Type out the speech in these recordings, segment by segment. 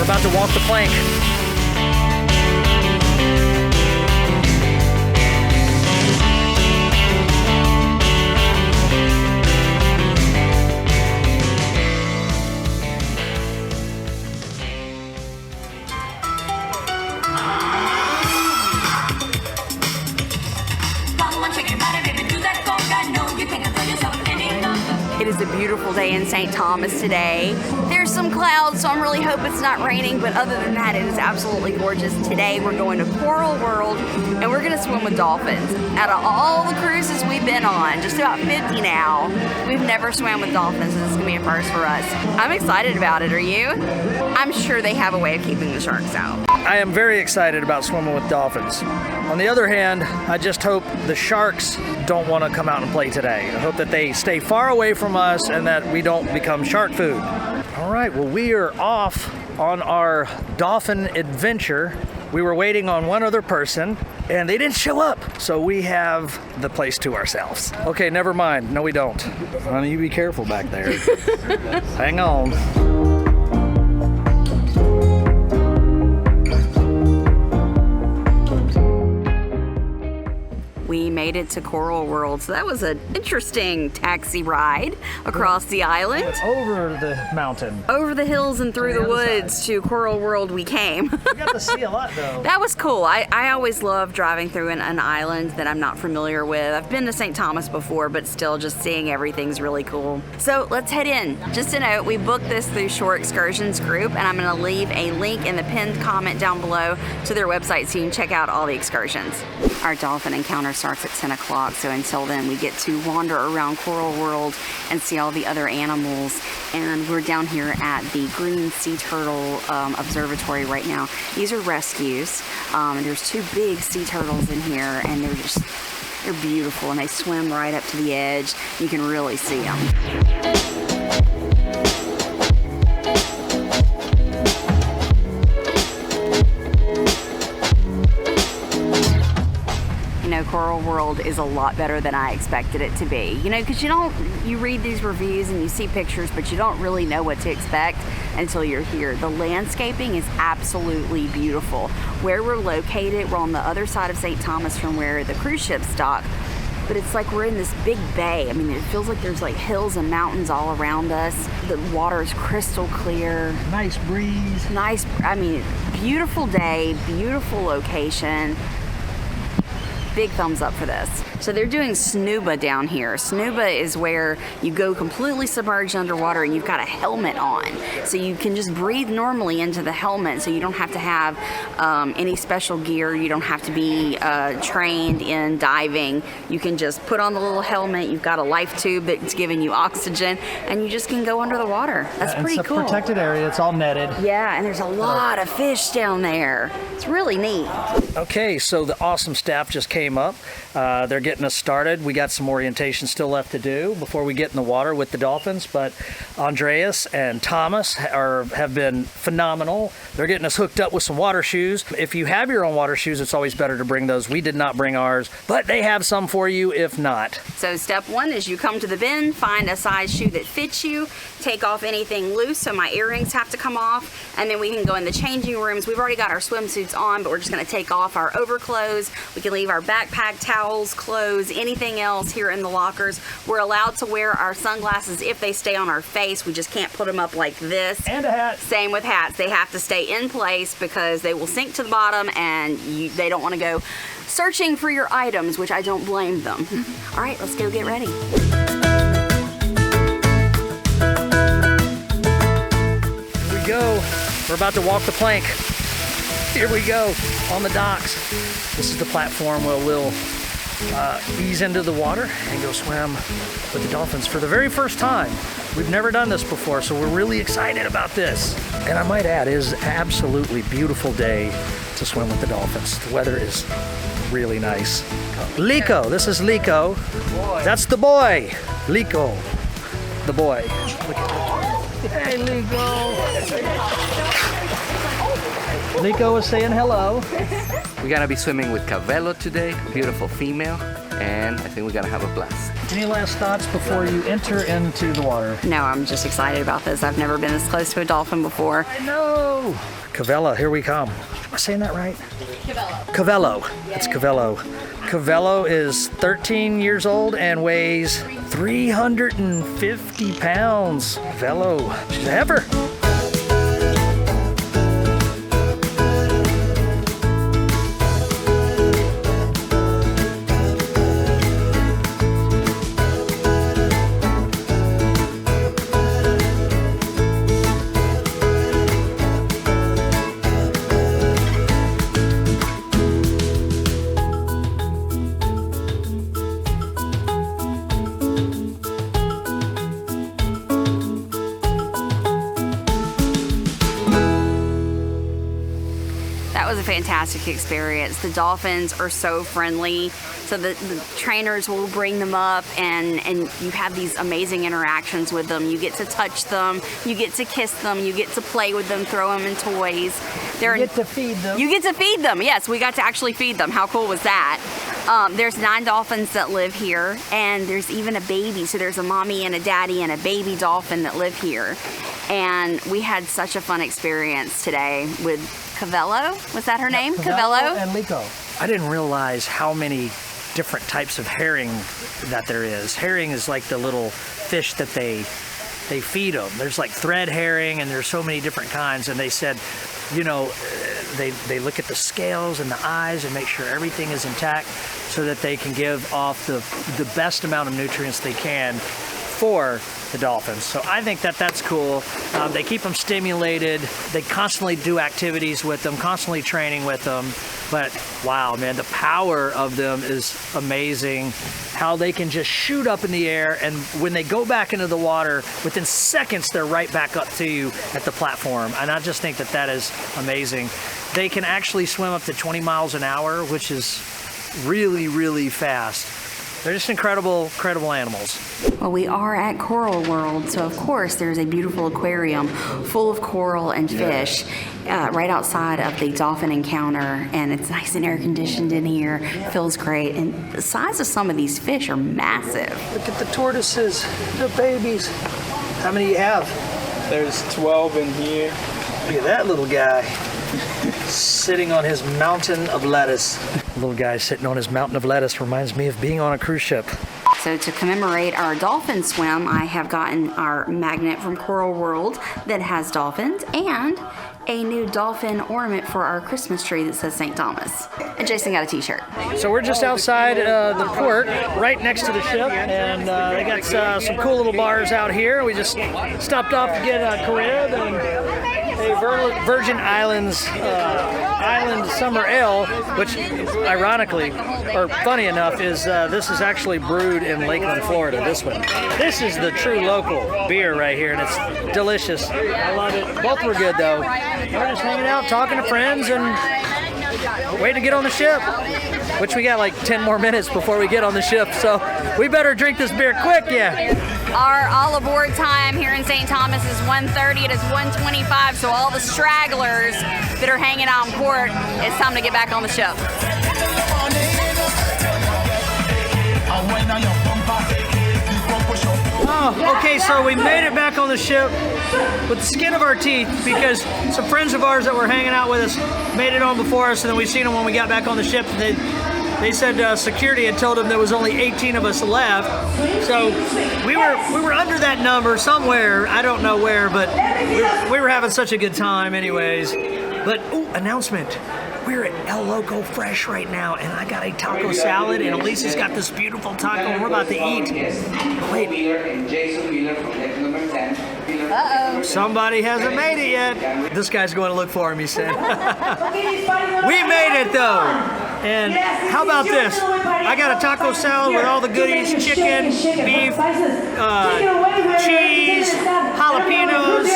We're about to walk the plank. It is a beautiful day in St. Thomas today. There's some clouds, so I'm really hoping it's not raining, but other than that, it is absolutely gorgeous. Today, we're going to Coral World, and we're gonna swim with dolphins. Out of all the cruises we've been on, just about 50 now, we've never swam with dolphins, and this is gonna be a first for us. I'm excited about it, are you? I'm sure they have a way of keeping the sharks out. I am very excited about swimming with dolphins. On the other hand, I just hope the sharks don't want to come out and play today. I hope that they stay far away from us and that we don't become shark food. All right, well, we are off on our dolphin adventure. We were waiting on one other person and they didn't show up, so we have the place to ourselves. Okay, never mind. No, we don't. Honey, you be careful back there. Hang on. We made it to Coral World, so that was an interesting taxi ride across the island. Over the mountain. Over the hills and through the woods to Coral World we came. We got to see a lot though. That was cool. I always love driving through an island that I'm not familiar with. I've been to St. Thomas before, but still just seeing everything's really cool. So let's head in. Just a note, we booked this through Shore Excursions Group, and I'm gonna leave a link in the pinned comment down below to their website so you can check out all the excursions. Our dolphin encounter starts at 10 o'clock, so until then we get to wander around Coral World and see all the other animals. And we're down here at the Green Sea Turtle Observatory right now. These are rescues. There's two big sea turtles in here, and they're beautiful, and they swim right up to the edge. You can really see them. Coral World is a lot better than I expected it to be. You know, because you read these reviews and you see pictures, but you don't really know what to expect until you're here. The landscaping is absolutely beautiful. Where we're located, we're on the other side of St. Thomas from where the cruise ships dock, but it's like we're in this big bay. I mean, it feels like there's like hills and mountains all around us. The water is crystal clear. Nice breeze. Nice, I mean, beautiful day, beautiful location. Big thumbs up for this. So they're doing snuba down here. Snuba is where you go completely submerged underwater and you've got a helmet on. So you can just breathe normally into the helmet, so you don't have to have any special gear. You don't have to be trained in diving. You can just put on the little helmet. You've got a life tube that's giving you oxygen, and you just can go under the water. That's pretty cool. It's a protected area. It's all netted. Yeah, and there's a lot of fish down there. It's really neat. Okay, so the awesome staff just came up. They're getting us started. We got some orientation still left to do before we get in the water with the dolphins, but Andreas and Thomas have been phenomenal. They're getting us hooked up with some water shoes. If you have your own water shoes, it's always better to bring those. We did not bring ours, but they have some for you if not. So step one is you come to the bin, find a size shoe that fits you, take off anything loose, so my earrings have to come off, and then we can go in the changing rooms. We've already got our swimsuits on, but we're just gonna take off our overclothes. We can leave our backpack, towels, clothes, anything else here in the lockers. We're allowed to wear our sunglasses if they stay on our face. We just can't put them up like this. And a hat. Same with hats. They have to stay in place because they will sink to the bottom, and they don't want to go searching for your items, which I don't blame them. All right, let's go get ready. Here we go. We're about to walk the plank. Here we go on the docks. This is the platform where we'll ease into the water and go swim with the dolphins for the very first time. We've never done this before, so we're really excited about this. And I might add, it is an absolutely beautiful day to swim with the dolphins. The weather is really nice. Loco, this is Loco. That's the boy. Loco, the boy. Look at that. Hey, Loco. Loco is saying hello. We're gonna be swimming with Cavello today, beautiful female, and I think we're gonna have a blast. Any last thoughts before you enter into the water? No, I'm just excited about this. I've never been this close to a dolphin before. I know. Cavello, here we come. Am I saying that right? Cavello. It's Cavello. Cavello is 13 years old and weighs 350 pounds. Cavello, she's a heifer. That was a fantastic experience. The dolphins are so friendly. So the trainers will bring them up and you have these amazing interactions with them. You get to touch them, you get to kiss them, you get to play with them, throw them in toys. You get to feed them. You get to feed them, yes, we got to actually feed them. How cool was that? There's 9 dolphins that live here, and there's even a baby. So there's a mommy and a daddy and a baby dolphin that live here. And we had such a fun experience today with Cavello. Was that her name? Cavello? And Loco. I didn't realize how many different types of herring that there is. Herring is like the little fish that they feed them. There's like thread herring, and there's so many different kinds. And they said, you know, they look at the scales and the eyes and make sure everything is intact so that they can give off the best amount of nutrients they can for the dolphins. So I think that that's cool. They keep them stimulated. They constantly do activities with them, constantly training with them. But wow, man, the power of them is amazing. How they can just shoot up in the air, and when they go back into the water, within seconds, they're right back up to you at the platform. And I just think that that is amazing. They can actually swim up to 20 miles an hour, which is really, really fast. They're just incredible, incredible animals. Well, we are at Coral World, so of course there's a beautiful aquarium full of coral and fish right outside of the dolphin encounter, and it's nice and air conditioned in here. Feels great, and the size of some of these fish are massive. Look at the tortoises, the babies. How many do you have? There's 12 in here. Look at that little guy sitting on his mountain of lettuce. Little guy sitting on his mountain of lettuce reminds me of being on a cruise ship. So to commemorate our dolphin swim, I have gotten our magnet from Coral World that has dolphins and a new dolphin ornament for our Christmas tree that says St. Thomas. And Jason got a t-shirt. So we're just outside the port, right next to the ship, and they got some cool little bars out here. We just stopped off to get a Carib and a Virgin Islands Island Summer Ale, which ironically, or funny enough, is this is actually brewed in Lakeland, Florida, this one. This is the true local beer right here, and it's delicious. I love it. Both were good though. We're just hanging out, talking to friends, and waiting to get on the ship, which we got like 10 more minutes before we get on the ship, so we better drink this beer quick, yeah. Our all aboard time here in St. Thomas is 1:30. It is 1:25, so all the stragglers that are hanging out in port, it's time to get back on the ship. Oh, okay, so we made it back on the ship with the skin of our teeth because some friends of ours that were hanging out with us made it on before us, and then we seen them when we got back on the ship. They said security had told them there was only 18 of us left, so we were under that number somewhere. I don't know where, but we were having such a good time, anyways. But announcement. We're at El Loco Fresh right now, and I got a taco salad, and Elisa's got this beautiful taco, and we're about to eat. Wait. Uh-oh. Somebody hasn't made it yet. This guy's going to look for him, he said. We made it, though. And how about this? I got a taco salad with all the goodies, chicken, beef, cheese, jalapenos,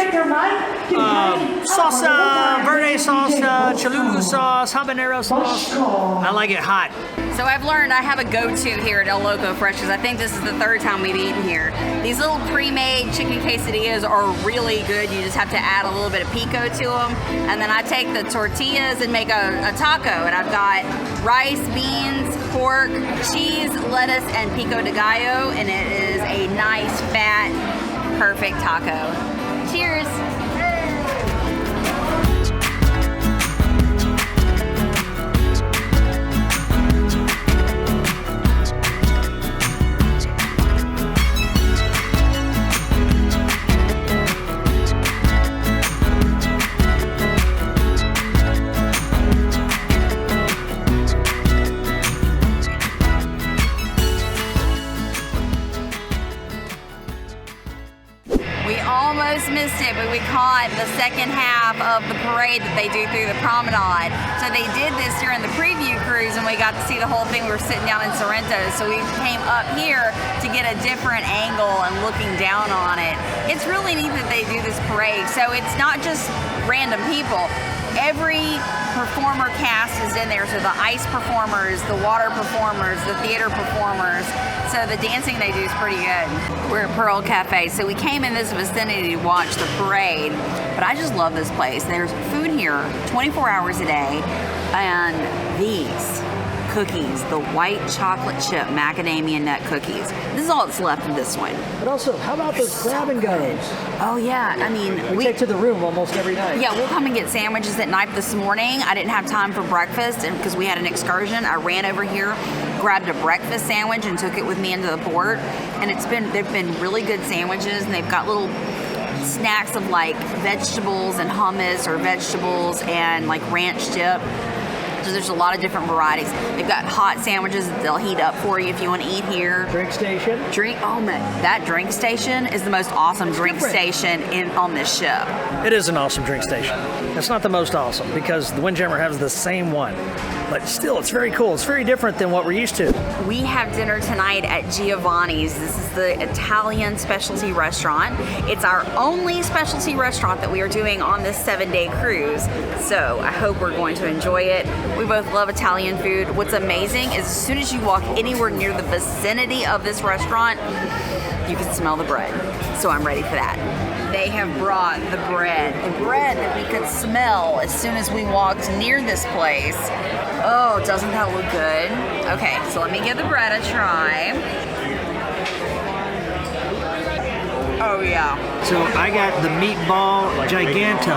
salsa, verde salsa, chalupa sauce, habanero sauce. I like it hot. So I've learned I have a go-to here at El Loco Fresh because I think this is the third time we've eaten here. These little pre-made chicken quesadillas are really good. You just have to add a little bit of pico to them. And then I take the tortillas and make a taco. And I've got rice, beans, pork, cheese, lettuce, and pico de gallo. And it is a nice, fat, perfect taco. Cheers. Missed it, but we caught the second half of the parade that they do through the Promenade. So they did this during the preview cruise and we got to see the whole thing. We were sitting down in Sorrento, so we came up here to get a different angle and looking down on it. It's really neat that they do this parade. So it's not just random people. Every performer cast is in there. So the ice performers, the water performers, the theater performers. So the dancing they do is pretty good. We're at Pearl Cafe. So we came in this vicinity to watch the parade, but I just love this place. There's food here 24 hours a day, and these cookies, the white chocolate chip macadamia nut cookies. This is all that's left of this one. But also, how about those grab and goes? Oh yeah, I mean, we take to the room almost every night. Yeah, we'll come and get sandwiches at night. This morning, I didn't have time for breakfast, and because we had an excursion, I ran over here, grabbed a breakfast sandwich, and took it with me into the port. And they've been really good sandwiches, and they've got little snacks of like vegetables and hummus, or vegetables and like ranch dip. So there's a lot of different varieties. They've got hot sandwiches that they'll heat up for you if you want to eat here. Drink station. Oh man, that drink station is the most awesome drink station on this ship. It is an awesome drink station. It's not the most awesome because the Windjammer has the same one. But still, it's very cool. It's very different than what we're used to. We have dinner tonight at Giovanni's. This is the Italian specialty restaurant. It's our only specialty restaurant that we are doing on this 7-day cruise. So I hope we're going to enjoy it. We both love Italian food. What's amazing is as soon as you walk anywhere near the vicinity of this restaurant, you can smell the bread. So I'm ready for that. They have brought the bread that we could smell as soon as we walked near this place. Oh, doesn't that look good? Okay, so let me give the bread a try. Oh yeah. So I got the meatball gigantic,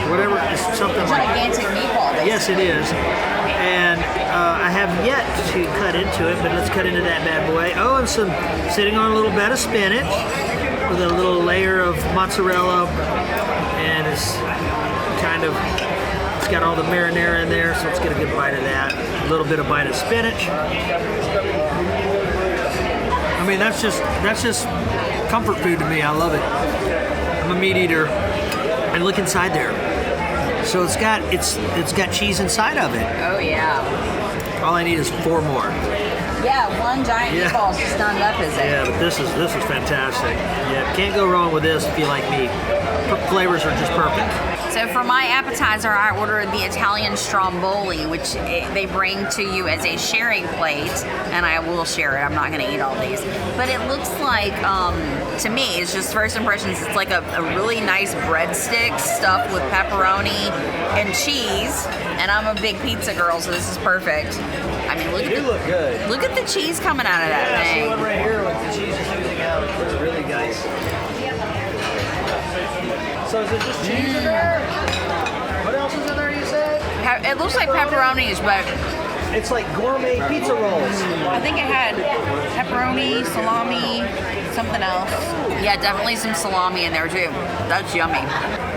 whatever, it's something like Gigantic meatball. Yes, it is. And I have yet to cut into it, but let's cut into that bad boy. Oh, and some sitting on a little bed of spinach with a little layer of mozzarella, and it's got all the marinara in there, so let's get a good bite of that. A little bit of bite of spinach. I mean, that's just comfort food to me. I love it. I'm a meat eater. And look inside there. So it's got cheese inside of it. Oh yeah. All I need is 4 more. Yeah, one giant meatball is just not enough, is it? Yeah, but this is fantastic. Yeah, can't go wrong with this if you like meat. Flavors are just perfect. So for my appetizer, I ordered the Italian stromboli, which they bring to you as a sharing plate, and I will share it. I'm not going to eat all these. But it looks like, to me, it's just first impressions, it's like a really nice breadstick stuffed with pepperoni and cheese, and I'm a big pizza girl, so this is perfect. I mean, look at the cheese coming out of that thing. Yeah, see one right here with the cheese is oozing out. It's really nice. So is it just cheese in there? What else is in there, you said? It looks like pepperonis, but it's like gourmet pizza rolls. I think it had pepperoni, salami, something else. Yeah, definitely some salami in there too. That's yummy.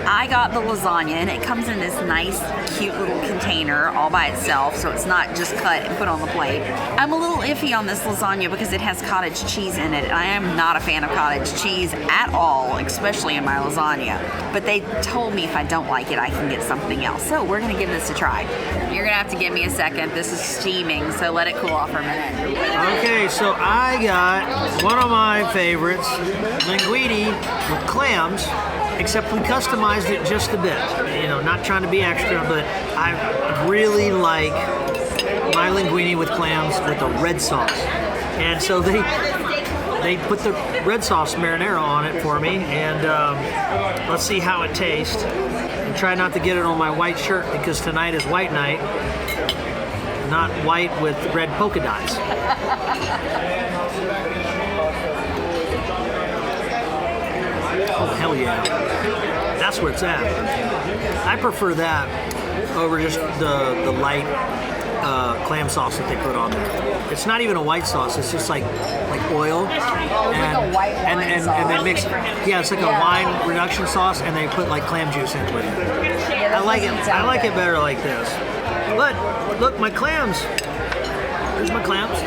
I got the lasagna, and it comes in this nice, cute little container all by itself, so it's not just cut and put on the plate. I'm a little iffy on this lasagna because it has cottage cheese in it, and I am not a fan of cottage cheese at all, especially in my lasagna. But they told me if I don't like it, I can get something else. So we're gonna give this a try. You're gonna have to give me a second. This is steaming, so let it cool off for a minute. Okay, so I got one of my favorites, linguine with clams, except we customized it just a bit. You know, not trying to be extra, but I really like my linguine with clams with the red sauce. And so they put the red sauce marinara on it for me, and let's see how it tastes. And try not to get it on my white shirt because tonight is white night, not white with red polka dots. Oh, hell yeah. That's where it's at. I prefer that over just the light clam sauce that they put on there. It's not even a white sauce, it's just like oil. Like a white wine and they mix, yeah, it's like a wine reduction sauce, and they put like clam juice into it. Yeah, I like it better like this. But look, my clams. Here's my clams.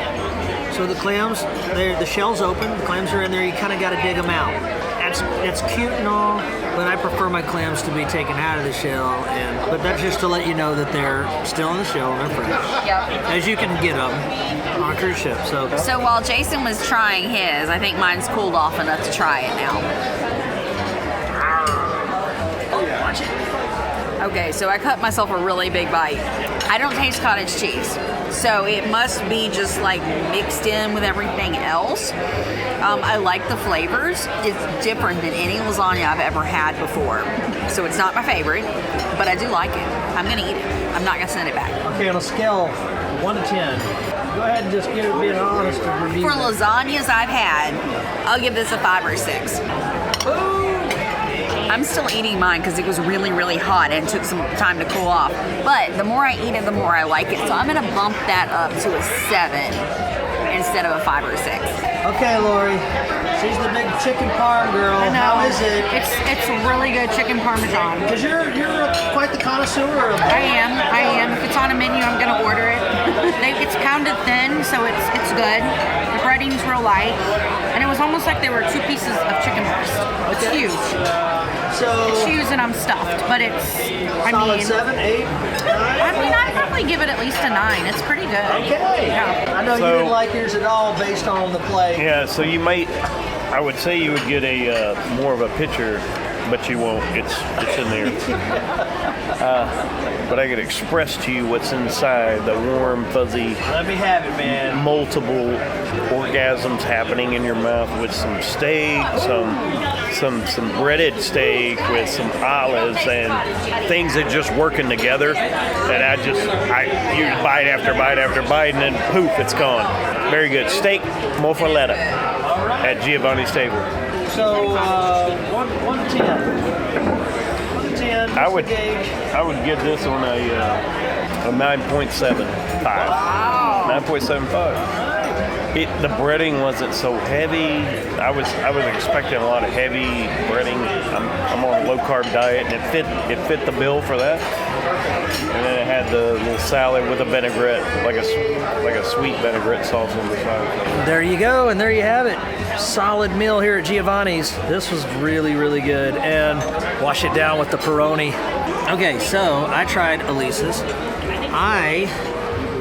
So the clams, the shell's open, the clams are in there, you kind of got to dig them out. That's cute and all, but I prefer my clams to be taken out of the shell, but that's just to let you know that they're still in the shell and they're fresh. Yep. As you can get them on a cruise ship. So while Jason was trying his, I think mine's cooled off enough to try it now. watch it. Okay, so I cut myself a really big bite. I don't taste cottage cheese, so it must be just like mixed in with everything else. I like the flavors. It's different than any lasagna I've ever had before. So it's not my favorite, but I do like it. I'm gonna eat it. I'm not gonna send it back. Okay, on a scale 1 to 10, go ahead and just give it being honest and review. For lasagnas I've had, I'll give this a 5 or 6. I'm still eating mine because it was really, really hot and took some time to cool off. But the more I eat it, the more I like it. So I'm gonna bump that up to a 7 instead of a 5 or 6. Okay, Lori, she's the big chicken parm girl. I know. How is it? It's really good chicken parmesan. Because you're quite the connoisseur of that. I am. If it's on a menu, I'm gonna order it. It's pounded thin, so it's good. The breading's real light, and it was almost like there were 2 pieces of chicken breast. It's huge. So It's huge, and I'm stuffed, but it's. solid 7, 8, 9. I'd probably give it at least a 9. It's pretty good. Okay. Yeah. I know you So- didn't like yours at all based on the play. Yeah, so you might, I would say you would get a more of a picture, but you won't. It's in there. But I could express to you what's inside, the warm, fuzzy, Let me have it, man. multiple orgasms happening in your mouth with some steak, some breaded steak with some olives and things that just working together. That you bite after bite after bite, and then poof, it's gone. Very good steak mozzarella at Giovanni's table. So 1 to 10. 1 to 10. I what's the gauge? would give this one a 9.75. Wow. 9.75. The breading wasn't so heavy. I was expecting a lot of heavy breading. I'm on a low carb diet, and it fit the bill for that. And then it had the little salad with a vinaigrette, like a sweet vinaigrette sauce on the side. There you go, and there you have it. Solid meal here at Giovanni's. This was really, really good, and wash it down with the Peroni. Okay, so I tried Elisa's.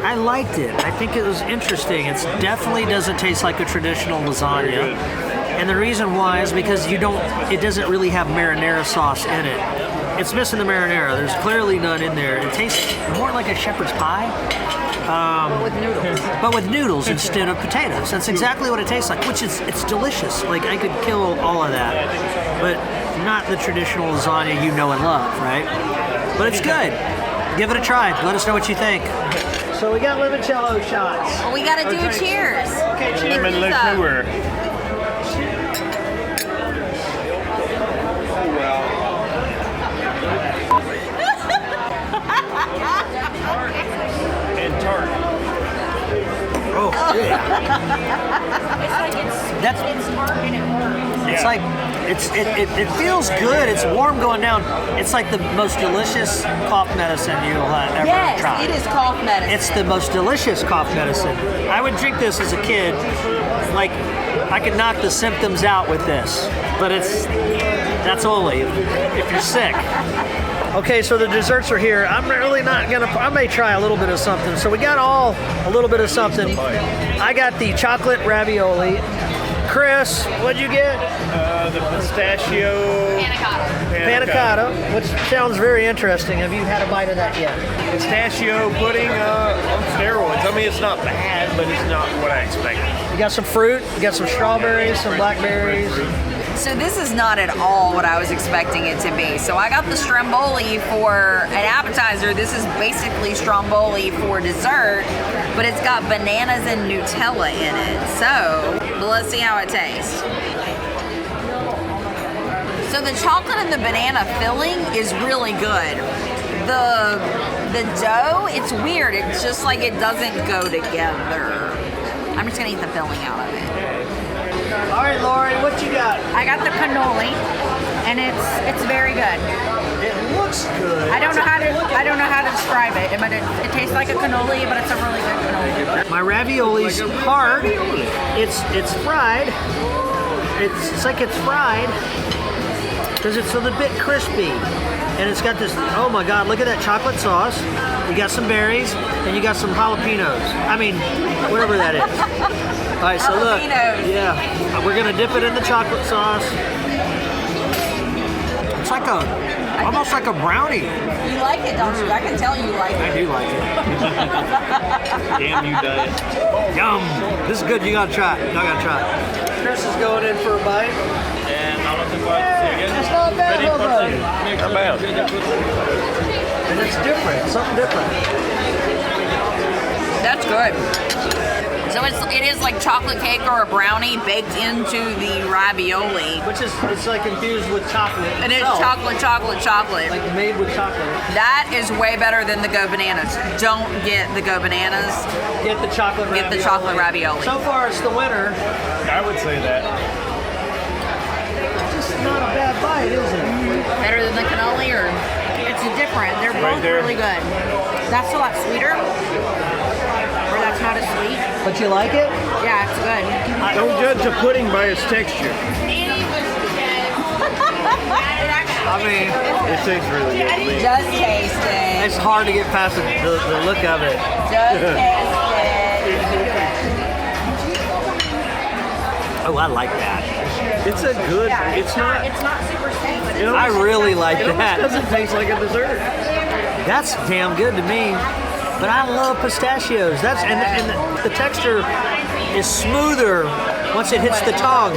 I liked it. I think it was interesting. It definitely doesn't taste like a traditional lasagna. And the reason why is because it doesn't really have marinara sauce in it. It's missing the marinara. There's clearly none in there. It tastes more like a shepherd's pie. But with noodles instead of potatoes. That's exactly what it tastes like, which it's delicious. Like, I could kill all of that, but not the traditional lasagna you know and love, right? But it's good. Give it a try. Let us know what you think. So we got limoncello shots. Well, we gotta do a cheers. Okay, cheers. Lemon liqueur. And tart. Oh, yeah. It's tart and it works. Yeah, It's like it feels good. It's warm going down. It's like the most delicious cough medicine you'll ever try. Yes, it is cough medicine. It's the most delicious cough medicine. I would drink this as a kid. Like, I could knock the symptoms out with this, but that's only if you're sick. Okay, so the desserts are here. I'm really not gonna, I may try a little bit of something. So we got a little bit of something. I got the chocolate ravioli. Chris, what'd you get? The pistachio Panna cotta, which sounds very interesting. Have you had a bite of that yet? pistachio pudding on steroids. I mean, it's not bad, but it's not what I expected. You got some fruit, you got some strawberries, some blackberries. So this is not at all what I was expecting it to be. So I got the stromboli for an appetizer. This is basically stromboli for dessert, but it's got bananas and Nutella in it. So let's see how it tastes. So the chocolate and the banana filling is really good. The dough, it's weird. It's just like it doesn't go together. I'm just gonna eat the filling out of it. All right, Lori, what you got? I got the cannoli, and it's very good. It looks good. I don't know how to describe it, but it tastes like a cannoli, but it's a really good cannoli. My ravioli's hard. It's fried. It's like it's fried because it's a little bit crispy, and it's got this. Oh my God! Look at that chocolate sauce. You got some berries, and you got some jalapenos. I mean, whatever that is. All right, so look. Yeah, we're gonna dip it in the chocolate sauce. It's like almost like a brownie. You like it, don't you? I can tell you like it. I do like it. Damn you, diet. Yum! This is good. You gotta try it. Y'all gotta try it. Chris is going in for a bite. And I'm looking forward to see you again. It's not bad, buddy. Not bad. And it's different. Something different. That's good. So it is like chocolate cake or a brownie baked into the ravioli. Which is, it's like infused with chocolate. And it's itself. chocolate. Like made with chocolate. That is way better than the Go Bananas. Don't get the Go Bananas. Get the chocolate ravioli. Get the chocolate ravioli. So far, it's the winner. I would say that. It's just not a bad bite, is it? Better than the cannoli, or? It's different. They're both there. really good. That's a lot sweeter, or that's not as sweet. But you like it? Yeah, it's good. Don't judge a pudding by its texture. I mean, It tastes really good to me. Just taste it. it's hard to get past the look of it. Just taste Oh, I like that. It's a good. It's not. It's not super sweet, but It I almost, really like it almost that. doesn't taste like a dessert. That's damn good to me. But I love pistachios. And the texture is smoother once it hits the tongue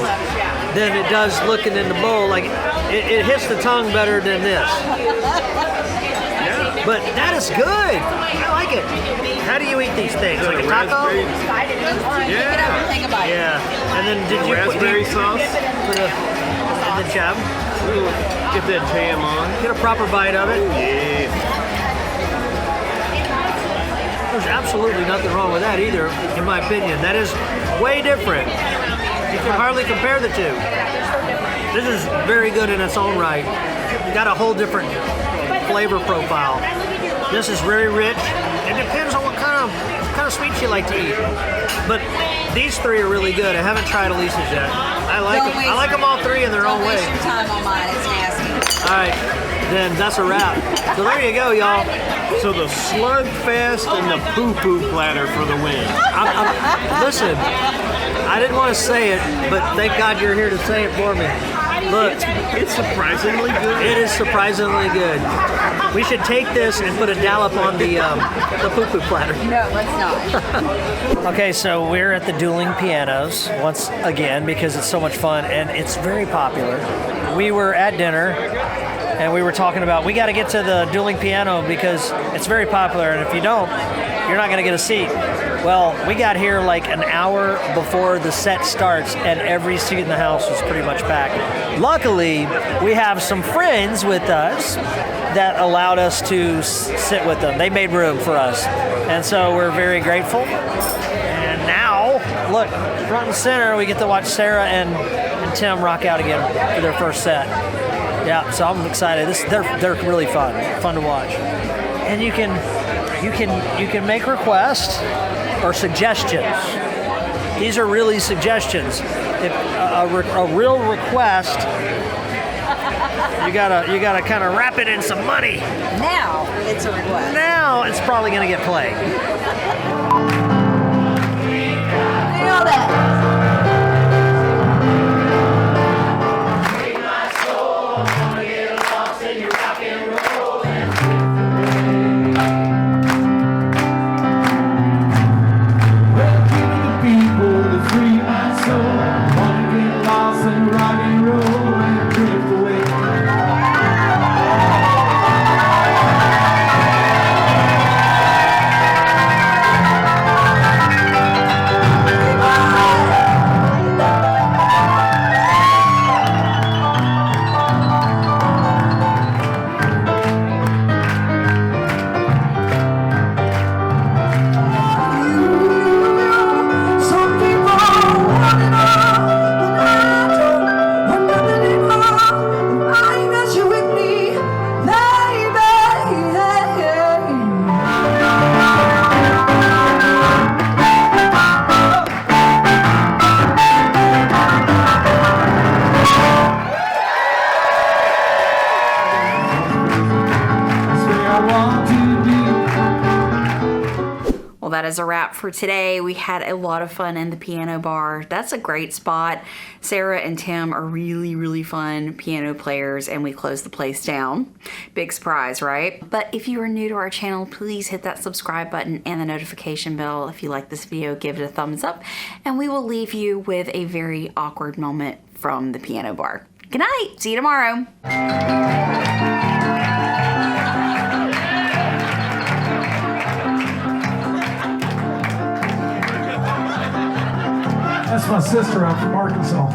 than it does looking in the bowl. Like it hits the tongue better than this. But that is good. I like it. How do you eat these things? Like a taco? it. Think about it. Yeah. And then did you Raspberry sauce. put the jam? Get that jam on. Get a proper bite of it. Yeah. There's absolutely nothing wrong with that either, in my opinion. That is way different. You can hardly compare the two. This is very good in its own right. You got a whole different flavor profile. This is very rich. It depends on what kind of sweets you like to eat. But these three are really good. I haven't tried Elisa's yet. I like them all three in their own way. Don't waste your time on mine. It's nasty. All right, then that's a wrap. So there you go, y'all. So the slugfest and the poo-poo platter for the win. Listen, I didn't want to say it, but thank God you're here to say it for me. Look, It's surprisingly good. it is surprisingly good. We should take this and put a dollop on the poo-poo platter. No, let's not. Okay, so we're at the Dueling Pianos once again because it's so much fun and it's very popular. We were at dinner and we were talking about we got to get to the Dueling Piano because it's very popular, and if you don't, you're not going to get a seat. Well, we got here like an hour before the set starts, and every seat in the house was pretty much packed. Luckily, we have some friends with us that allowed us to sit with them. They made room for us, and so we're very grateful. And now look, front and center, we get to watch Sarah and Tim rock out again for their first set. Yeah, so I'm excited. They're really fun to watch. And you can make requests or suggestions. These are really suggestions. If a real request, you gotta kind of wrap it in some money. Now it's a request. Now it's probably gonna get played. Nailed it. That is a wrap for today. We had a lot of fun in the piano bar. That's a great spot. Sarah and Tim are really, really fun piano players, and we closed the place down. Big surprise, right? But if you are new to our channel, please hit that subscribe button and the notification bell. If you like this video, give it a thumbs up, and we will leave you with a very awkward moment from the piano bar. Good night. See you tomorrow. That's my sister. I'm from Arkansas.